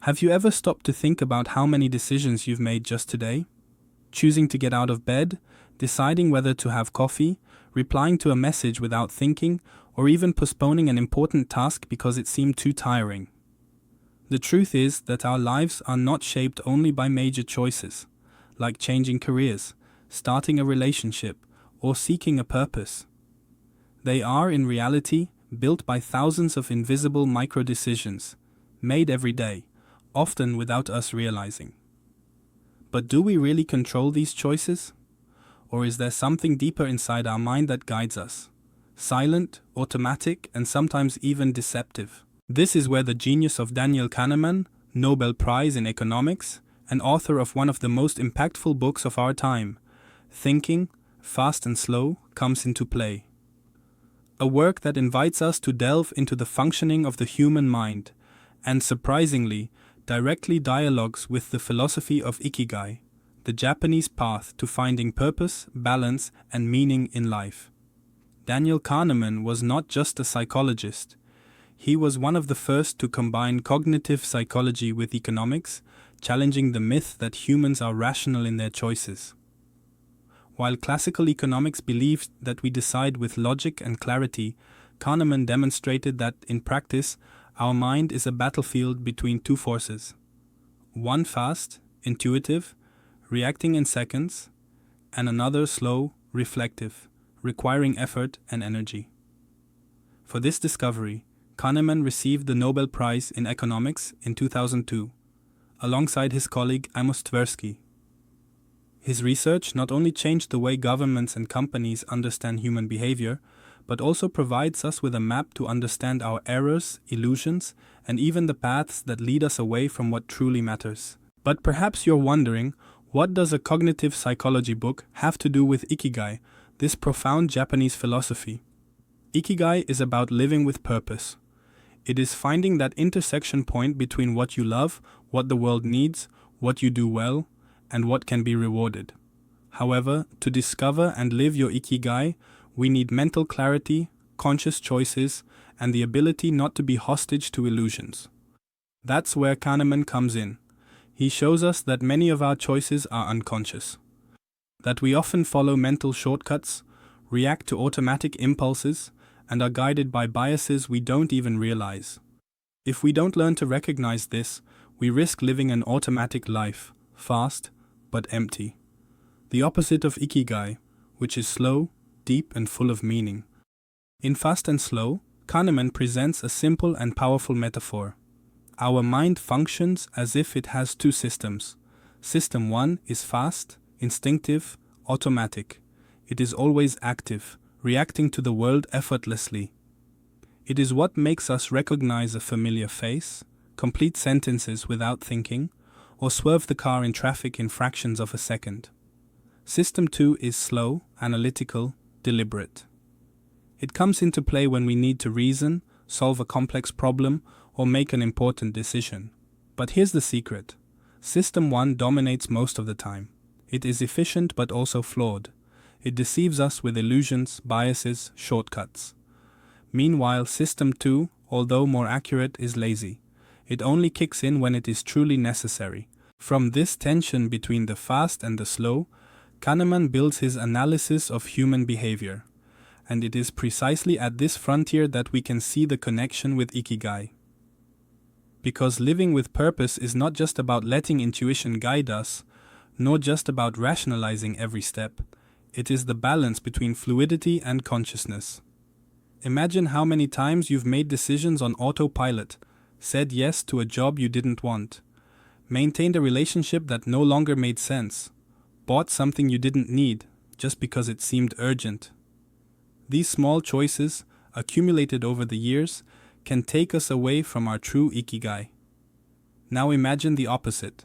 Have you ever stopped to think about how many decisions you've made just today? Choosing to get out of bed, deciding whether to have coffee, replying to a message without thinking, or even postponing an important task because it seemed too tiring. The truth is that our lives are not shaped only by major choices, like changing careers, starting a relationship, or seeking a purpose. They are, in reality, built by thousands of invisible micro-decisions, made every day, often without us realizing. But do we really control these choices? Or is there something deeper inside our mind that guides us? Silent, automatic, and sometimes even deceptive. This is where the genius of Daniel Kahneman, Nobel Prize in Economics, and author of one of the most impactful books of our time, Thinking, Fast and Slow, comes into play. A work that invites us to delve into the functioning of the human mind, and surprisingly, directly dialogues with the philosophy of Ikigai, the Japanese path to finding purpose, balance, and meaning in life. Daniel Kahneman was not just a psychologist. He was one of the first to combine cognitive psychology with economics, challenging the myth that humans are rational in their choices. While classical economics believed that we decide with logic and clarity, Kahneman demonstrated that, in practice, our mind is a battlefield between two forces. One fast, intuitive, reacting in seconds, and another slow, reflective, requiring effort and energy. For this discovery, Kahneman received the Nobel Prize in Economics in 2002, alongside his colleague Amos Tversky. His research not only changed the way governments and companies understand human behavior, but also provides us with a map to understand our errors, illusions, and even the paths that lead us away from what truly matters. But perhaps you're wondering, what does a cognitive psychology book have to do with Ikigai, this profound Japanese philosophy? Ikigai is about living with purpose. It is finding that intersection point between what you love, what the world needs, what you do well, and what can be rewarded. However, to discover and live your Ikigai, we need mental clarity, conscious choices, and the ability not to be hostage to illusions. That's where Kahneman comes in. He shows us that many of our choices are unconscious, that we often follow mental shortcuts, react to automatic impulses, and are guided by biases we don't even realize. If we don't learn to recognize this, we risk living an automatic life, fast but empty. The opposite of Ikigai, which is slow, deep, and full of meaning. In Fast and Slow, Kahneman presents a simple and powerful metaphor. Our mind functions as if it has two systems. System 1 is fast, instinctive, automatic. It is always active, reacting to the world effortlessly. It is what makes us recognize a familiar face, complete sentences without thinking, or swerve the car in traffic in fractions of a second. System 2 is slow, analytical, deliberate. It comes into play when we need to reason, solve a complex problem, or make an important decision. But here's the secret. System 1 dominates most of the time. It is efficient but also flawed. It deceives us with illusions, biases, shortcuts. Meanwhile, System 2, although more accurate, is lazy. It only kicks in when it is truly necessary. From this tension between the fast and the slow, Kahneman builds his analysis of human behavior. And it is precisely at this frontier that we can see the connection with Ikigai. Because living with purpose is not just about letting intuition guide us, nor just about rationalizing every step. It is the balance between fluidity and consciousness. Imagine how many times you've made decisions on autopilot, said yes to a job you didn't want, maintained a relationship that no longer made sense, bought something you didn't need just because it seemed urgent. These small choices, accumulated over the years, can take us away from our true Ikigai. Now imagine the opposite.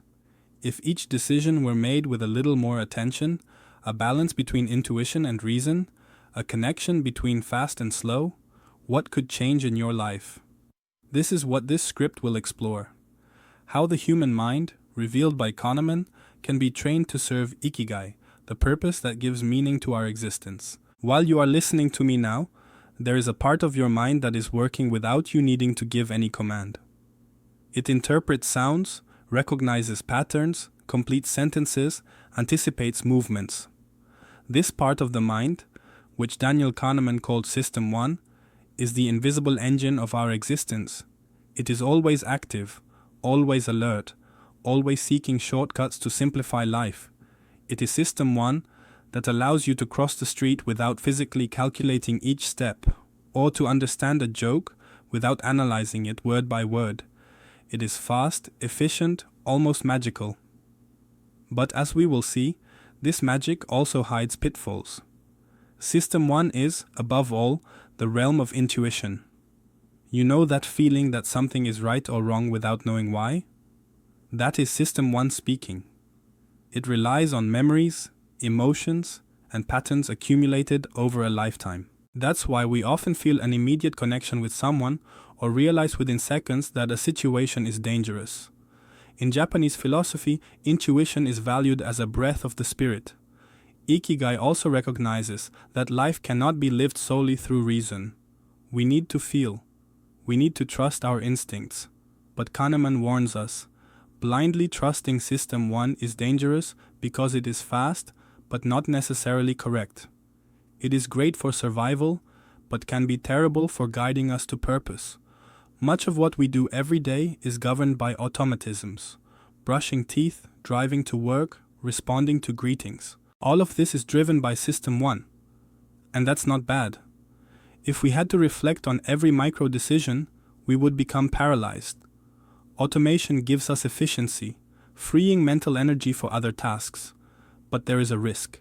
If each decision were made with a little more attention, a balance between intuition and reason, a connection between fast and slow, what could change in your life? This is what this script will explore. How the human mind, revealed by Kahneman, can be trained to serve Ikigai, the purpose that gives meaning to our existence. While you are listening to me now, there is a part of your mind that is working without you needing to give any command. It interprets sounds, recognizes patterns, completes sentences, anticipates movements. This part of the mind, which Daniel Kahneman called System 1, is the invisible engine of our existence. It is always active, always alert, always seeking shortcuts to simplify life. It is System 1 that allows you to cross the street without physically calculating each step, or to understand a joke without analyzing it word by word. It is fast, efficient, almost magical. But as we will see, this magic also hides pitfalls. System 1 is, above all, the realm of intuition. You know that feeling that something is right or wrong without knowing why? That is System 1 speaking. It relies on memories, emotions, and patterns accumulated over a lifetime. That's why we often feel an immediate connection with someone or realize within seconds that a situation is dangerous. In Japanese philosophy, intuition is valued as a breath of the spirit. Ikigai also recognizes that life cannot be lived solely through reason. We need to feel. We need to trust our instincts. But Kahneman warns us, blindly trusting System 1 is dangerous because it is fast, but not necessarily correct. It is great for survival, but can be terrible for guiding us to purpose. Much of what we do every day is governed by automatisms. Brushing teeth, driving to work, responding to greetings. All of this is driven by System 1. And that's not bad. If we had to reflect on every micro decision, we would become paralyzed. Automation gives us efficiency, freeing mental energy for other tasks. But there is a risk.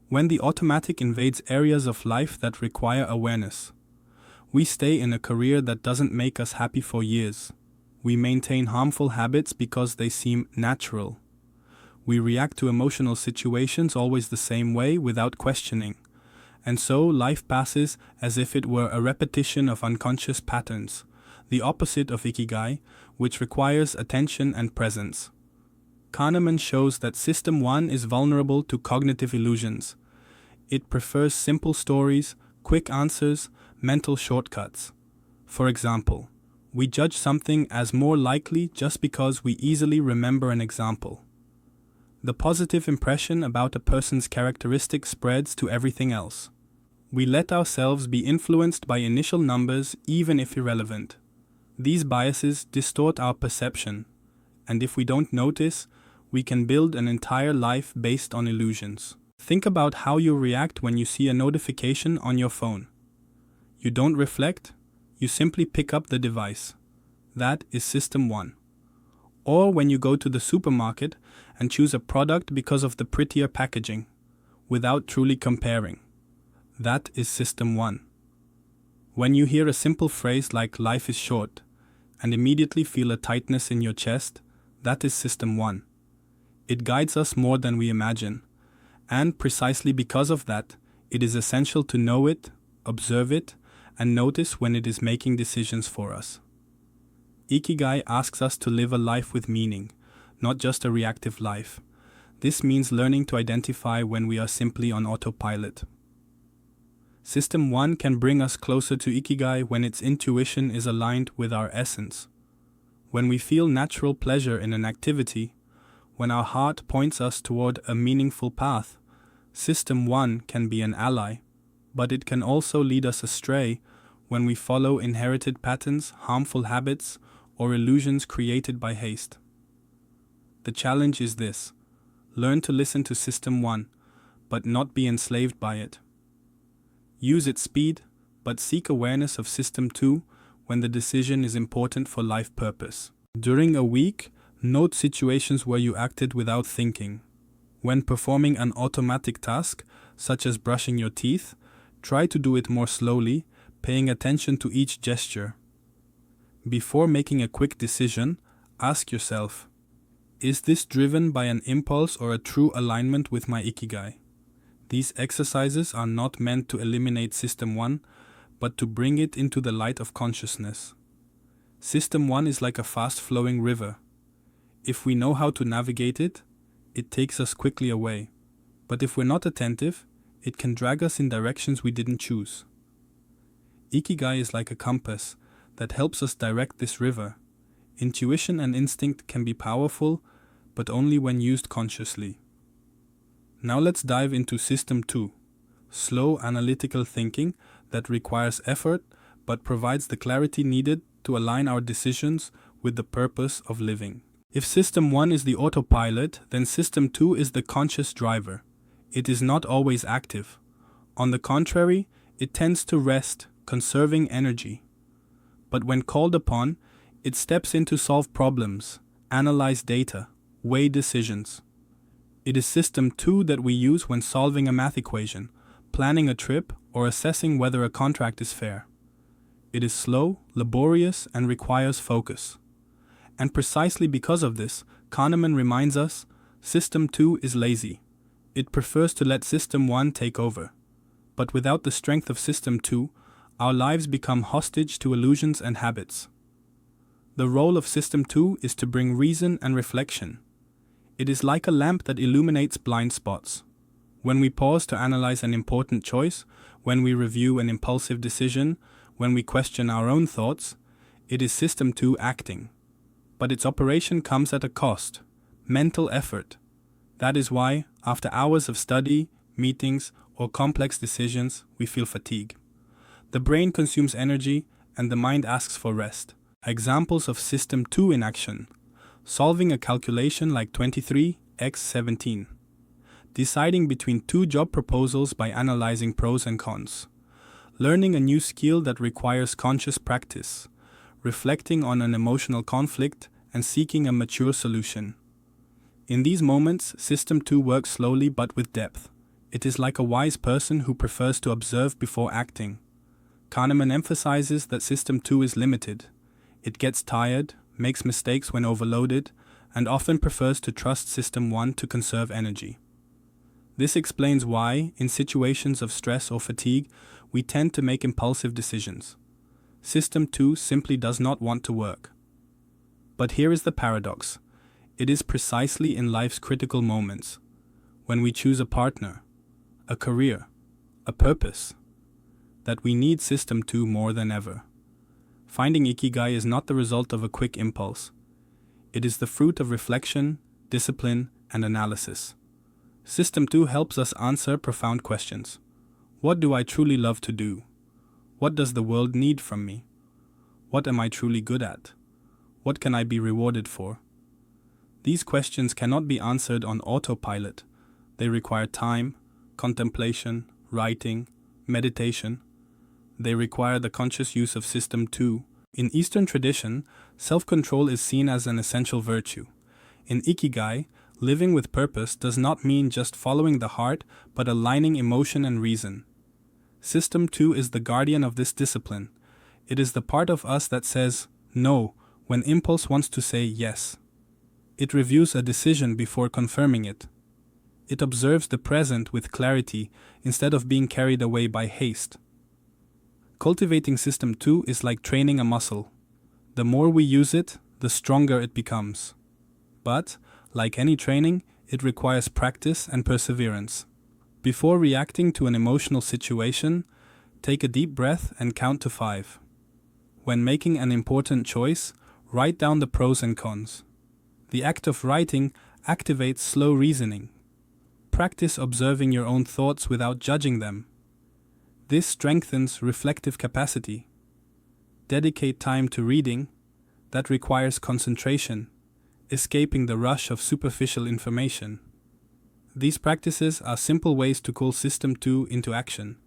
When the automatic invades areas of life that require awareness, we stay in a career that doesn't make us happy for years. We maintain harmful habits because they seem natural. We react to emotional situations always the same way without questioning. And so life passes as if it were a repetition of unconscious patterns, the opposite of Ikigai, which requires attention and presence. Kahneman shows that System 1 is vulnerable to cognitive illusions. It prefers simple stories, quick answers, mental shortcuts. For example, we judge something as more likely just because we easily remember an example. The positive impression about a person's characteristic spreads to everything else. We let ourselves be influenced by initial numbers even if irrelevant. These biases distort our perception, and if we don't notice, we can build an entire life based on illusions. Think about how you react when you see a notification on your phone. You don't reflect, you simply pick up the device. That is System 1. Or when you go to the supermarket and choose a product because of the prettier packaging, without truly comparing. That is System 1. When you hear a simple phrase like "life is short" and immediately feel a tightness in your chest, that is System 1. It guides us more than we imagine, and precisely because of that, it is essential to know it, observe it, and notice when it is making decisions for us. Ikigai asks us to live a life with meaning, not just a reactive life. This means learning to identify when we are simply on autopilot. System 1 can bring us closer to Ikigai when its intuition is aligned with our essence. When we feel natural pleasure in an activity, when our heart points us toward a meaningful path, System 1 can be an ally, but it can also lead us astray when we follow inherited patterns, harmful habits, or illusions created by haste. The challenge is this: learn to listen to System 1, but not be enslaved by it. Use its speed, but seek awareness of System 2 when the decision is important for life purpose. During a week, note situations where you acted without thinking. When performing an automatic task, such as brushing your teeth, try to do it more slowly, paying attention to each gesture. Before making a quick decision, ask yourself, is this driven by an impulse or a true alignment with my Ikigai? These exercises are not meant to eliminate System 1, but to bring it into the light of consciousness. System 1 is like a fast-flowing river. If we know how to navigate it, it takes us quickly away. But if we're not attentive, it can drag us in directions we didn't choose. Ikigai is like a compass that helps us direct this river. Intuition and instinct can be powerful, but only when used consciously. Now let's dive into System 2, slow analytical thinking that requires effort but provides the clarity needed to align our decisions with the purpose of living. If System 1 is the autopilot, then System 2 is the conscious driver. It is not always active. On the contrary, it tends to rest, conserving energy. But when called upon, it steps in to solve problems, analyze data, weigh decisions. It is System 2 that we use when solving a math equation, planning a trip, or assessing whether a contract is fair. It is slow, laborious, and requires focus. And precisely because of this, Kahneman reminds us, System 2 is lazy. It prefers to let System 1 take over. But without the strength of System 2, our lives become hostage to illusions and habits. The role of System 2 is to bring reason and reflection. It is like a lamp that illuminates blind spots. When we pause to analyze an important choice, when we review an impulsive decision, when we question our own thoughts, it is System 2 acting. But its operation comes at a cost, mental effort. That is why, after hours of study, meetings, or complex decisions, we feel fatigue. The brain consumes energy, and the mind asks for rest. Examples of System 2 in action: solving a calculation like 23x17. Deciding between two job proposals by analyzing pros and cons. Learning a new skill that requires conscious practice. Reflecting on an emotional conflict and seeking a mature solution. In these moments, System 2 works slowly but with depth. It is like a wise person who prefers to observe before acting. Kahneman emphasizes that System 2 is limited. It gets tired, makes mistakes when overloaded, and often prefers to trust System 1 to conserve energy. This explains why, in situations of stress or fatigue, we tend to make impulsive decisions. System 2 simply does not want to work. But here is the paradox. It is precisely in life's critical moments, when we choose a partner, a career, a purpose, that we need System 2 more than ever. Finding Ikigai is not the result of a quick impulse. It is the fruit of reflection, discipline, and analysis. System 2 helps us answer profound questions. What do I truly love to do? What does the world need from me? What am I truly good at? What can I be rewarded for? These questions cannot be answered on autopilot. They require time, contemplation, writing, meditation. They require the conscious use of System 2. In Eastern tradition, self-control is seen as an essential virtue. In Ikigai, living with purpose does not mean just following the heart, but aligning emotion and reason. System 2 is the guardian of this discipline. It is the part of us that says no when impulse wants to say yes. It reviews a decision before confirming it. It observes the present with clarity instead of being carried away by haste. Cultivating System 2 is like training a muscle. The more we use it, the stronger it becomes. But, like any training, it requires practice and perseverance. Before reacting to an emotional situation, take a deep breath and count to 5. When making an important choice, write down the pros and cons. The act of writing activates slow reasoning. Practice observing your own thoughts without judging them. This strengthens reflective capacity. Dedicate time to reading. That requires concentration, escaping the rush of superficial information. These practices are simple ways to call System 2 into action.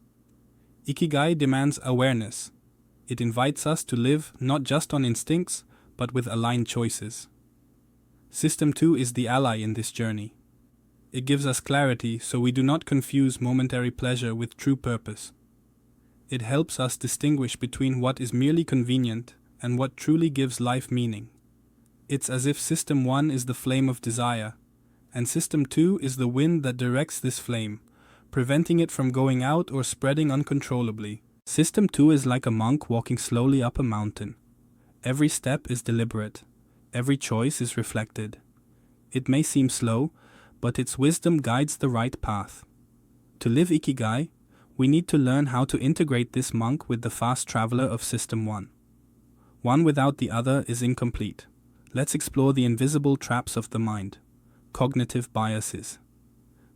Ikigai demands awareness. It invites us to live not just on instincts, but with aligned choices. System 2 is the ally in this journey. It gives us clarity so we do not confuse momentary pleasure with true purpose. It helps us distinguish between what is merely convenient and what truly gives life meaning. It's as if System 1 is the flame of desire, and System 2 is the wind that directs this flame, preventing it from going out or spreading uncontrollably. System 2 is like a monk walking slowly up a mountain. Every step is deliberate. Every choice is reflected. It may seem slow, but its wisdom guides the right path. To live Ikigai, we need to learn how to integrate this monk with the fast traveler of System 1. One without the other is incomplete. Let's explore the invisible traps of the mind, cognitive biases.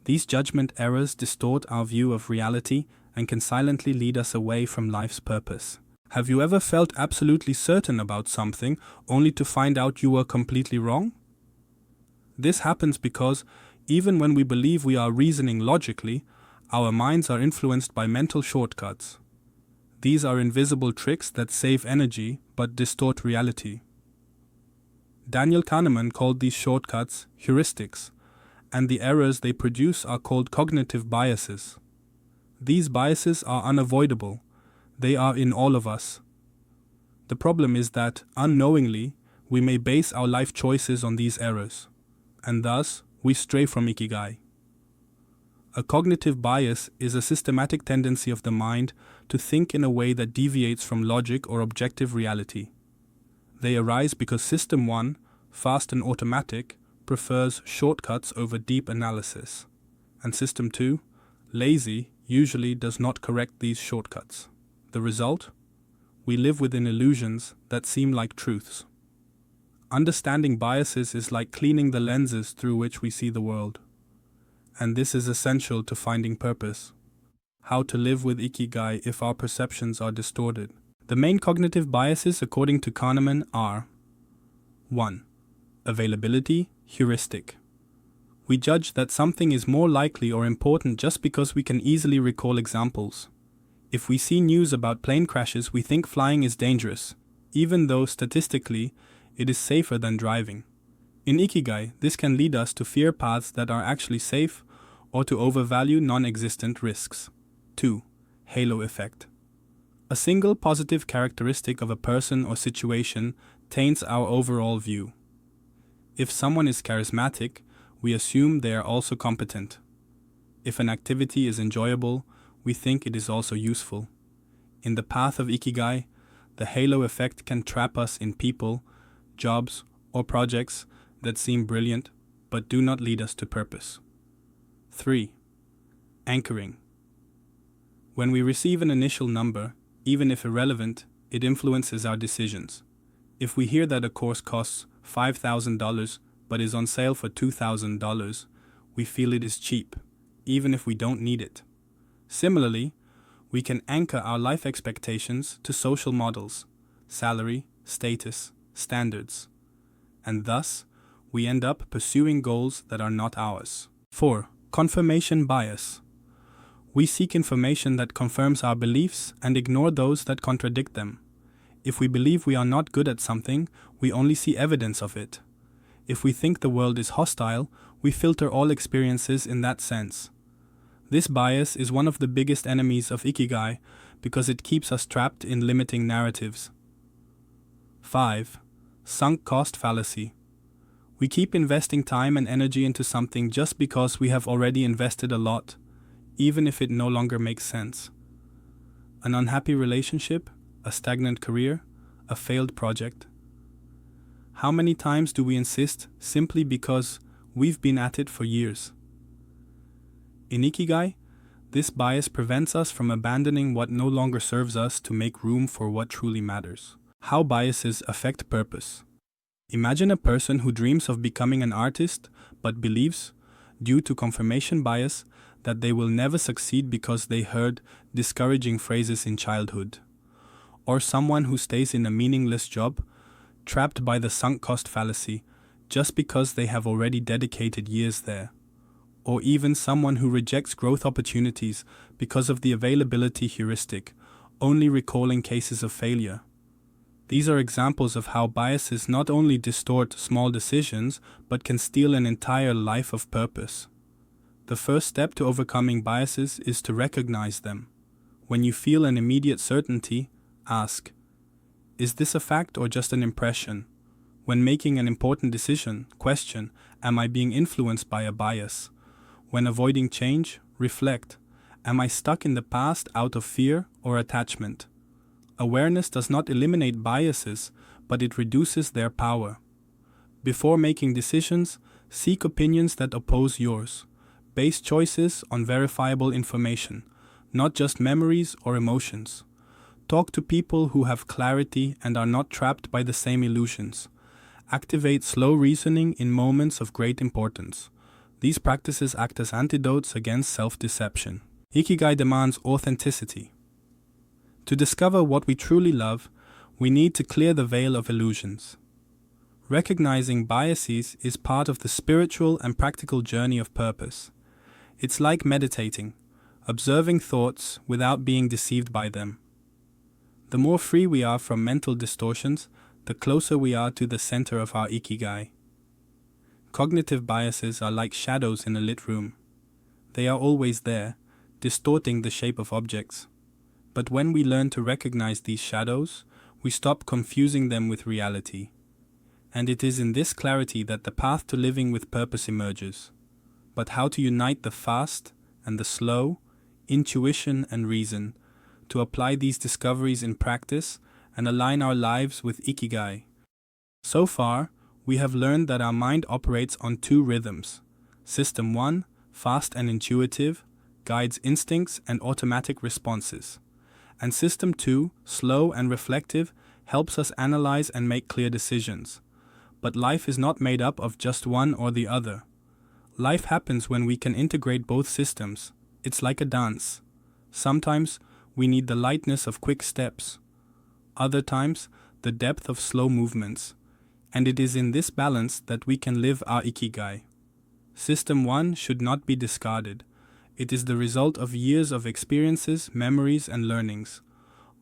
These judgment errors distort our view of reality and can silently lead us away from life's purpose. Have you ever felt absolutely certain about something only to find out you were completely wrong? This happens because, even when we believe we are reasoning logically, our minds are influenced by mental shortcuts. These are invisible tricks that save energy but distort reality. Daniel Kahneman called these shortcuts heuristics, and the errors they produce are called cognitive biases. These biases are unavoidable. They are in all of us. The problem is that, unknowingly, we may base our life choices on these errors, and thus, we stray from Ikigai. A cognitive bias is a systematic tendency of the mind to think in a way that deviates from logic or objective reality. They arise because System 1, fast and automatic, prefers shortcuts over deep analysis, and System 2, lazy, usually does not correct these shortcuts. The result? We live within illusions that seem like truths. Understanding biases is like cleaning the lenses through which we see the world. And this is essential to finding purpose. How to live with Ikigai if our perceptions are distorted. The main cognitive biases, according to Kahneman, are 1. Availability, heuristic. We judge that something is more likely or important just because we can easily recall examples. If we see news about plane crashes, we think flying is dangerous, even though statistically it is safer than driving. In Ikigai, this can lead us to fear paths that are actually safe or to overvalue non-existent risks. 2. Halo effect. A single positive characteristic of a person or situation taints our overall view. If someone is charismatic, we assume they are also competent. If an activity is enjoyable, we think it is also useful. In the path of Ikigai, the halo effect can trap us in people, jobs, or projects that seem brilliant but do not lead us to purpose. 3. Anchoring. When we receive an initial number, even if irrelevant, it influences our decisions. If we hear that a course costs $5,000 but is on sale for $2,000, we feel it is cheap, even if we don't need it. Similarly, we can anchor our life expectations to social models, salary, status, standards, and thus, we end up pursuing goals that are not ours. 4. Confirmation bias. We seek information that confirms our beliefs and ignore those that contradict them. If we believe we are not good at something, we only see evidence of it. If we think the world is hostile, we filter all experiences in that sense. This bias is one of the biggest enemies of Ikigai because it keeps us trapped in limiting narratives. 5. Sunk cost fallacy. We keep investing time and energy into something just because we have already invested a lot, even if it no longer makes sense. An unhappy relationship, a stagnant career, a failed project. How many times do we insist simply because we've been at it for years? In Ikigai, this bias prevents us from abandoning what no longer serves us to make room for what truly matters. How biases affect purpose. Imagine a person who dreams of becoming an artist but believes, due to confirmation bias, that they will never succeed because they heard discouraging phrases in childhood. Or someone who stays in a meaningless job, trapped by the sunk cost fallacy, just because they have already dedicated years there. Or even someone who rejects growth opportunities because of the availability heuristic, only recalling cases of failure. These are examples of how biases not only distort small decisions, but can steal an entire life of purpose. The first step to overcoming biases is to recognize them. When you feel an immediate certainty, ask, is this a fact or just an impression? When making an important decision, question, am I being influenced by a bias? When avoiding change, reflect, am I stuck in the past out of fear or attachment? Awareness does not eliminate biases, but it reduces their power. Before making decisions, seek opinions that oppose yours. Base choices on verifiable information, not just memories or emotions. Talk to people who have clarity and are not trapped by the same illusions. activate slow reasoning in moments of great importance. These practices act as antidotes against self-deception. Ikigai demands authenticity. To discover what we truly love, we need to clear the veil of illusions. Recognizing biases is part of the spiritual and practical journey of purpose. It's like meditating, observing thoughts without being deceived by them. The more free we are from mental distortions, the closer we are to the center of our Ikigai. Cognitive biases are like shadows in a lit room. They are always there, distorting the shape of objects. But when we learn to recognize these shadows, we stop confusing them with reality. And it is in this clarity that the path to living with purpose emerges. But how to unite the fast and the slow, intuition and reason, to apply these discoveries in practice and align our lives with Ikigai. So far, we have learned that our mind operates on two rhythms. System 1, fast and intuitive, guides instincts and automatic responses. And System 2, slow and reflective, helps us analyze and make clear decisions. But life is not made up of just one or the other. Life happens when we can integrate both systems. It's like a dance. Sometimes we need the lightness of quick steps. Other times, the depth of slow movements. And it is in this balance that we can live our Ikigai. System 1 should not be discarded. It is the result of years of experiences, memories, and learnings.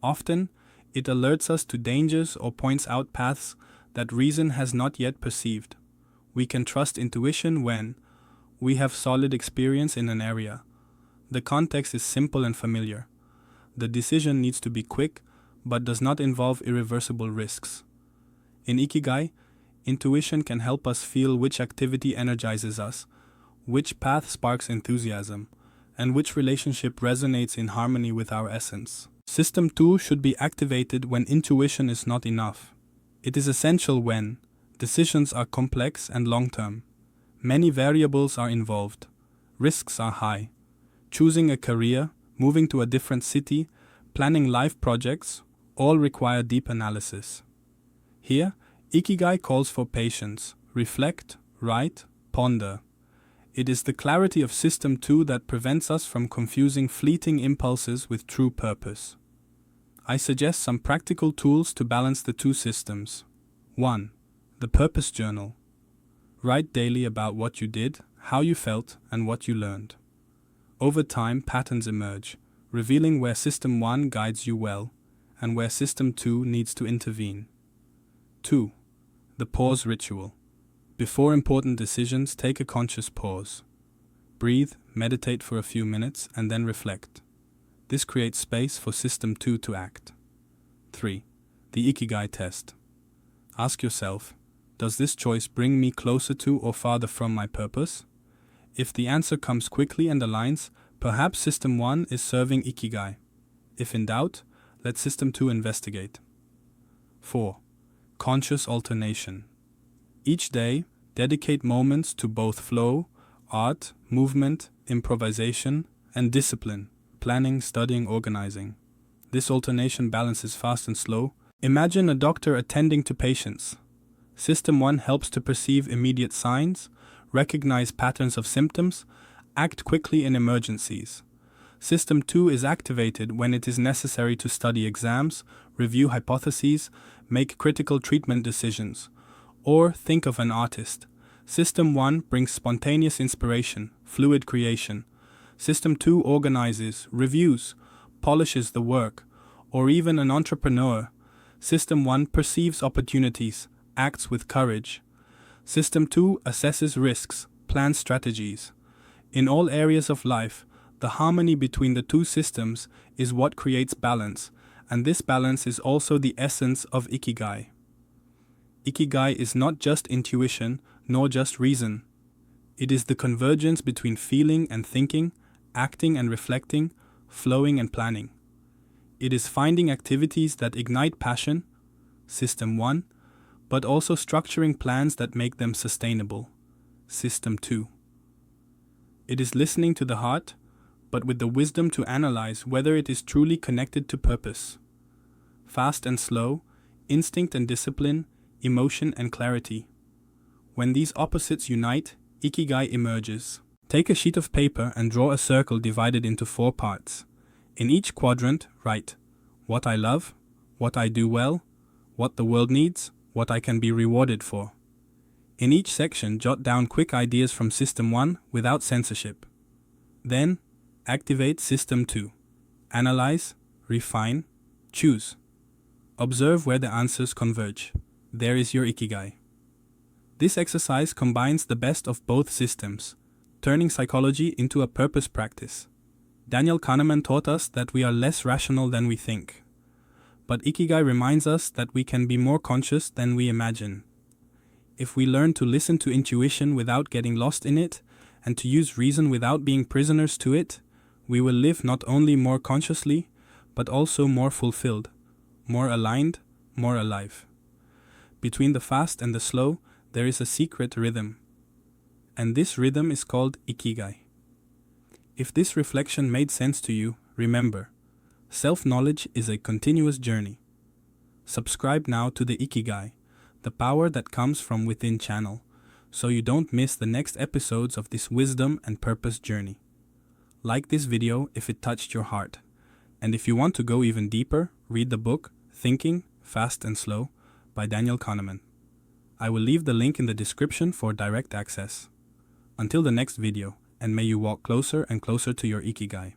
Often, it alerts us to dangers or points out paths that reason has not yet perceived. We can trust intuition when we have solid experience in an area. The context is simple and familiar. The decision needs to be quick, but does not involve irreversible risks. In Ikigai, intuition can help us feel which activity energizes us, which path sparks enthusiasm, and which relationship resonates in harmony with our essence. System 2 should be activated when intuition is not enough. It is essential when decisions are complex and long-term. Many variables are involved. Risks are high. Choosing a career, moving to a different city, planning life projects, all require deep analysis. Here, Ikigai calls for patience, reflect, write, ponder. It is the clarity of System 2 that prevents us from confusing fleeting impulses with true purpose. I suggest some practical tools to balance the two systems. 1. The Purpose Journal. Write daily about what you did, how you felt, and what you learned. Over time, patterns emerge, revealing where System 1 guides you well, and where System 2 needs to intervene. 2. The Pause Ritual. Before important decisions, take a conscious pause. Breathe, meditate for a few minutes, and then reflect. This creates space for System 2 to act. 3. The Ikigai Test. Ask yourself, does this choice bring me closer to or farther from my purpose? If the answer comes quickly and aligns, perhaps System 1 is serving Ikigai. If in doubt, let System 2 investigate. 4. Conscious alternation. Each day, dedicate moments to both flow, art, movement, improvisation, and discipline, planning, studying, organizing. This alternation balances fast and slow. Imagine a doctor attending to patients. System 1 helps to perceive immediate signs, recognize patterns of symptoms, act quickly in emergencies. System 2 is activated when it is necessary to study exams, review hypotheses, make critical treatment decisions, or think of an artist. System 1 brings spontaneous inspiration, fluid creation. System 2 organizes, reviews, polishes the work, or even an entrepreneur. System 1 perceives opportunities, acts with courage. System 2 assesses risks, plans strategies. In all areas of life, the harmony between the two systems is what creates balance, and this balance is also the essence of Ikigai. Ikigai is not just intuition, nor just reason. It is the convergence between feeling and thinking, acting and reflecting, flowing and planning. It is finding activities that ignite passion, System 1, but also structuring plans that make them sustainable, System 2. It is listening to the heart, but with the wisdom to analyze whether it is truly connected to purpose. Fast and slow, instinct and discipline, emotion, and clarity. When these opposites unite, Ikigai emerges. Take a sheet of paper and draw a circle divided into 4 parts. In each quadrant, write what I love, what I do well, what the world needs, what I can be rewarded for. In each section, jot down quick ideas from System 1 without censorship. Then, activate System 2. Analyze, refine, choose. Observe where the answers converge. There is your Ikigai. This exercise combines the best of both systems, turning psychology into a purpose practice. Daniel Kahneman taught us that we are less rational than we think. But Ikigai reminds us that we can be more conscious than we imagine. If we learn to listen to intuition without getting lost in it, and to use reason without being prisoners to it, we will live not only more consciously, but also more fulfilled, more aligned, more alive. Between the fast and the slow, there is a secret rhythm. And this rhythm is called Ikigai. If this reflection made sense to you, remember, self-knowledge is a continuous journey. Subscribe now to the Ikigai, the power that comes from within channel, so you don't miss the next episodes of this wisdom and purpose journey. Like this video if it touched your heart. And if you want to go even deeper, read the book Thinking, Fast and Slow by Daniel Kahneman. I will leave the link in the description for direct access. Until the next video, and may you walk closer and closer to your Ikigai.